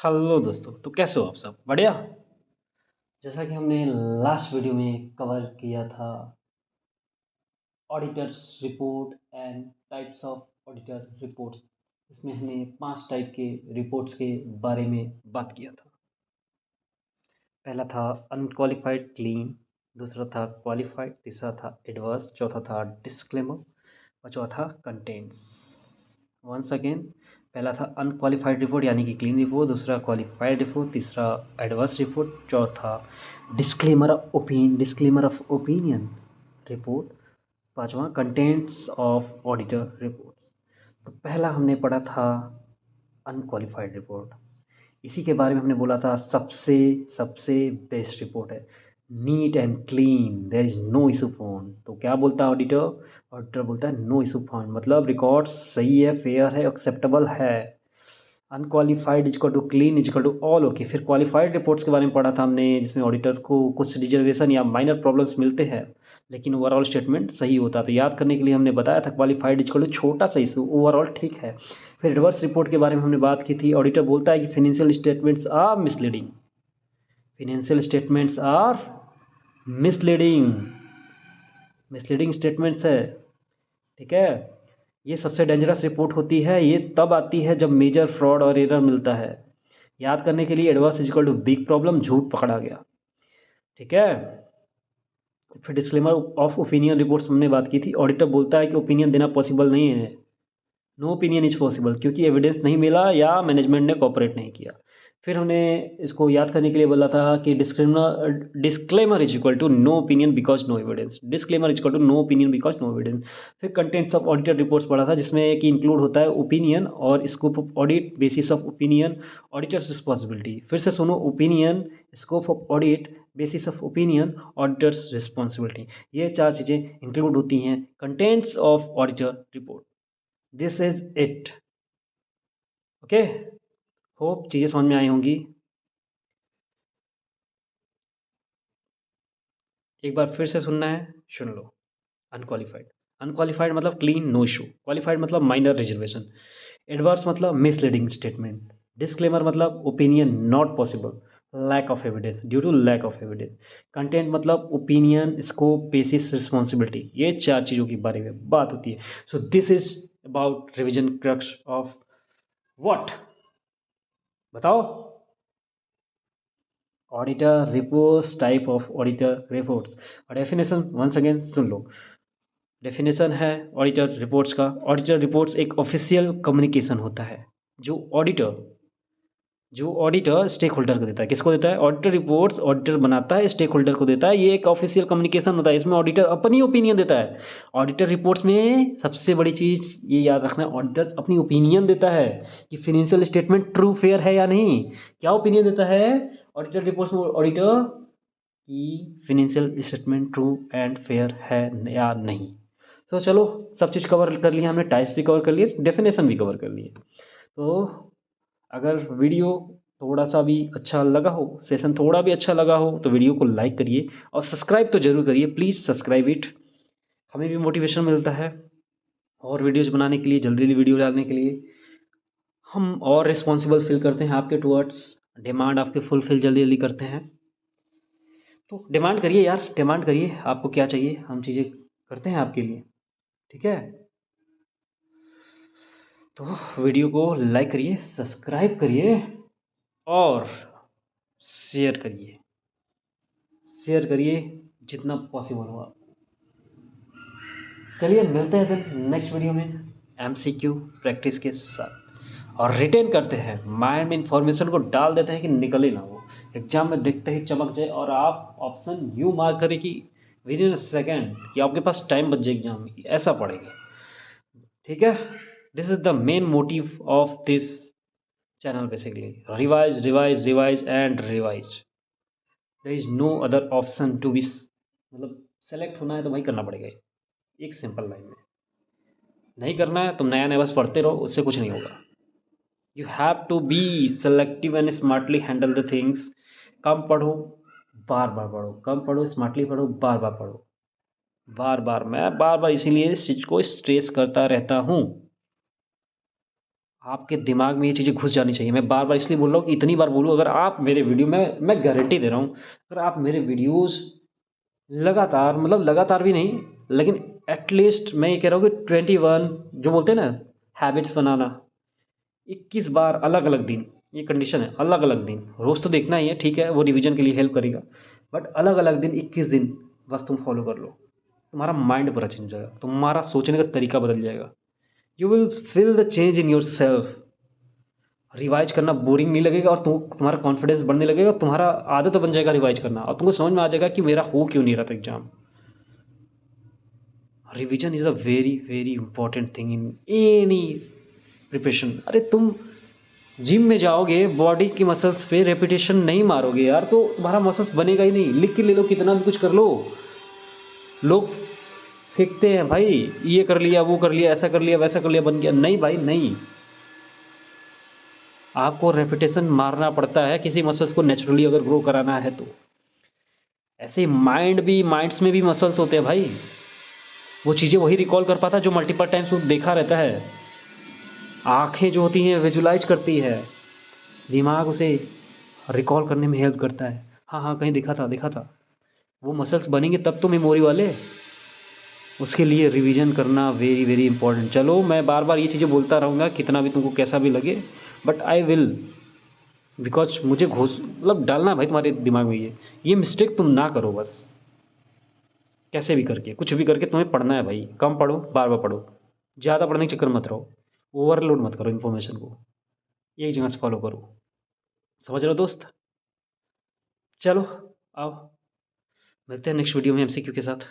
Hello दोस्तों, तो कैसे हो आप सब? बढ़िया। जैसा कि हमने लास्ट वीडियो में कवर किया था auditors report and types of auditor reports. इसमें हमने 5 टाइप के रिपोर्ट्स के बारे में बात किया था। पहला था अनक्वालिफाइड क्लीन, दूसरा था क्वालिफाइड, तीसरा था एडवर्स, चौथा था डिस्क्लेमर और चौथा कंटेंट्स। वंस अगेन, पहला था अनक्वालिफाइड रिपोर्ट यानी कि क्लीन रिपोर्ट, दूसरा क्वालिफाइड रिपोर्ट, तीसरा एडवर्स रिपोर्ट, चौथा डिस्क्लेमर ऑफ ओपिनियन रिपोर्ट, पांचवा कंटेंट्स ऑफ ऑडिटर रिपोर्ट। तो पहला हमने पढ़ा था अनक्वालिफाइड रिपोर्ट। इसी के बारे में हमने बोला था सबसे सबसे बेस्ट रिपोर्ट है, neat and clean, there is no issue found. तो क्या बोलता है ऑडिटर? ऑडिटर बोलता है नो इशू फाउंड, मतलब रिकॉर्ड्स सही है, फेयर है, एक्सेप्टेबल है। Unqualified equal to clean equal to all okay. फिर क्वालिफाइड रिपोर्ट्स के बारे में पढ़ा था हमने, जिसमें ऑडिटर को कुछ रिजर्वेशन या माइनर प्रॉब्लम्स मिलते हैं लेकिन ओवरऑल स्टेटमेंट सही होता है। तो याद करने के लिए हमने बताया था क्वालिफाइड इजकल टू छोटा सा इशू, ओवरऑल ठीक है। फिर रिवर्स रिपोर्ट के बारे में हमने बात की थी। ऑडिटर बोलता है कि financial statements are misleading, financial statements are misleading, misleading statements है, ठीक है। ये सबसे डेंजरस रिपोर्ट होती है, ये तब आती है जब मेजर फ्रॉड और एरर मिलता है। याद करने के लिए adverse equal to big problem, झूठ पकड़ा गया, ठीक है। फिर डिस्क्लेमर ऑफ ओपिनियन रिपोर्ट्स हमने बात की थी। ऑडिटर बोलता है कि ओपिनियन देना पॉसिबल नहीं है, नो ओपिनियन इज पॉसिबल, क्योंकि एविडेंस नहीं मिला या मैनेजमेंट ने कोऑपरेट नहीं किया। फिर हमने इसको याद करने के लिए बोला था कि disclaimer is equal to no opinion because no evidence, disclaimer is equal to no opinion because no evidence. फिर कंटेंट्स ऑफ ऑडिटर रिपोर्ट्स पढ़ा था, जिसमें कि इंक्लूड होता है ओपिनियन और scope of audit, basis of opinion, auditor's responsibility. फिर से सुनो, opinion, scope of audit, basis of opinion, auditor's responsibility, ये 4 चीज़ें इंक्लूड होती हैं contents of auditor report. This is it, okay. Hope चीज़ें समझ में आई होंगी। एक बार फिर से सुनना है, सुन लो। अनक्वालिफाइड, अनक्वालिफाइड मतलब क्लीन, नो इशू। क्वालिफाइड मतलब माइनर रिजर्वेशन। एडवर्स मतलब मिसलीडिंग स्टेटमेंट। डिस्क्लेमर मतलब opinion not possible, lack of evidence, due to lack of evidence. Content मतलब ओपिनियन, स्कोप, बेसिस, रिस्पॉन्सिबिलिटी। ये 4 चीज़ों के बारे में बात होती है। So this is about revision crux of what, बताओ? Auditor reports, type of auditor reports और डेफिनेशन वंस अगेन सुन लो। डेफिनेशन है ऑडिटर रिपोर्ट्स का, ऑडिटर रिपोर्ट्स एक ऑफिशियल कम्युनिकेशन होता है जो ऑडिटर स्टेक होल्डर को देता है। किसको देता है? ऑडिटर रिपोर्ट्स ऑडिटर बनाता है, स्टेक होल्डर को देता है। ये एक ऑफिशियल कम्युनिकेशन होता है, इसमें ऑडिटर अपनी ओपिनियन देता है। ऑडिटर रिपोर्ट्स में सबसे बड़ी चीज़ ये याद रखना है, ऑडिटर अपनी ओपिनियन देता है कि फिनेंशियल स्टेटमेंट ट्रू फेयर है या नहीं। क्या ओपिनियन देता है ऑडिटर रिपोर्ट्स में ऑडिटर? कि financial statement true and fair है या नहीं। तो चलो, सब चीज़ कवर कर लिया हमने, टाइप्स भी कवर कर लिए, डेफिनेशन भी कवर कर लिए। तो अगर वीडियो थोड़ा सा भी अच्छा लगा हो, सेशन थोड़ा भी अच्छा लगा हो, तो वीडियो को लाइक करिए और सब्सक्राइब तो ज़रूर करिए, प्लीज़ सब्सक्राइब इट। हमें भी मोटिवेशन मिलता है और वीडियोज़ बनाने के लिए, जल्दी जल्दी वीडियो डालने के लिए। हम और रिस्पॉन्सिबल फील करते हैं आपके टुवर्ड्स, डिमांड आपके फुलफिल जल्दी जल्दी करते हैं। तो डिमांड करिए यार, डिमांड करिए, आपको क्या चाहिए, हम चीज़ें करते हैं आपके लिए, ठीक है। तो वीडियो को लाइक करिए, सब्सक्राइब करिए और शेयर करिए, शेयर करिए जितना पॉसिबल हो आप। चलिए मिलते हैं फिर नेक्स्ट वीडियो में एमसीक्यू प्रैक्टिस के साथ, और रिटेन करते हैं, माइंड में इंफॉर्मेशन को डाल देते हैं कि निकले ना वो, एग्जाम में देखते ही चमक जाए और आप ऑप्शन यू मार्क करें कि विद इन सेकेंड, कि आपके पास टाइम बच जाए एग्जाम में, ऐसा पढ़ेंगे, ठीक है। This is the main motive of this channel, basically revise revise revise and revise. There is no other option to be, मतलब सेलेक्ट होना है तो वही करना पड़ेगा, एक सिंपल लाइन में। नहीं करना है तुम नया नया बस पढ़ते रहो, उससे कुछ नहीं होगा। You have to be selective and smartly handle the things. कम पढ़ो, बार बार पढ़ो, कम पढ़ो, स्मार्टली पढ़ो, बार बार पढ़ो, बार बार। मैं बार बार इसीलिए इस चीज़ को स्ट्रेस करता रहता हूँ। आपके दिमाग में ये चीज़ें घुस जानी चाहिए। मैं बार बार इसलिए बोल रहा हूँ कि इतनी बार बोलूँ, अगर आप मेरे वीडियो में, मैं गारंटी दे रहा हूँ, अगर आप मेरे वीडियोस लगातार, मतलब लगातार भी नहीं, लेकिन एटलीस्ट मैं ये कह रहा हूँ कि 21, जो बोलते हैं ना हैबिट्स बनाना, 21 बार अलग अलग दिन, ये कंडीशन है, अलग अलग दिन, रोज़ तो देखना ही है, ठीक है, वो रिवीजन के लिए हेल्प करेगा, बट अलग अलग दिन 21 दिन बस तुम फॉलो कर लो, तुम्हारा माइंड पूरा चेंज हो जाएगा, तुम्हारा सोचने का तरीका बदल जाएगा। You will feel the change in your self. Revise करना बोरिंग नहीं लगेगा, और तुम्हारा कॉन्फिडेंस बढ़ने लगेगा, तुम्हारा आदत बन जाएगा रिवाइज करना, और तुमको समझ में आ जाएगा कि मेरा हो क्यों नहीं रहा था exam. Revision is a very very important thing in any preparation. अरे तुम जिम में जाओगे, बॉडी की मसल्स पे रेपिटेशन नहीं मारोगे यार, तो तुम्हारा मसल्स बनेगा ही नहीं। लिख के ले लो, कितना भी कुछ कर लो। लोग फेंकते हैं भाई, ये कर लिया, वो कर लिया, ऐसा कर लिया, वैसा कर लिया, बन गया। नहीं भाई नहीं, आपको रेपिटेशन मारना पड़ता है किसी मसल्स को नेचुरली अगर ग्रो कराना है तो। ऐसे ही माइंड्स में भी मसल्स होते हैं भाई, वो चीज़ें वही रिकॉल कर पाता है जो मल्टीपल टाइम्स वो देखा रहता है। आँखें जो होती हैं विजुलाइज करती है, दिमाग उसे रिकॉल करने में हेल्प करता है। हाँ हाँ, कहीं दिखा था। वो मसल्स बनेंगे तब तो मेमोरी वाले। उसके लिए रिवीजन करना वेरी वेरी इंपॉर्टेंट। चलो मैं बार बार ये चीज़ें बोलता रहूँगा, कितना भी तुमको कैसा भी लगे, बट आई विल, बिकॉज मुझे घोष मतलब डालना है भाई तुम्हारे दिमाग में ये मिस्टेक तुम ना करो बस। कैसे भी करके, कुछ भी करके तुम्हें पढ़ना है भाई। कम पढ़ो, बार बार पढ़ो, ज़्यादा पढ़ने के चक्कर मत रहो, ओवरलोड मत करो इन्फॉर्मेशन को, एक जगह से फॉलो करो। समझ रहे हो दोस्त? चलो आओ, मिलते हैं नेक्स्ट वीडियो में एमसीक्यू के साथ।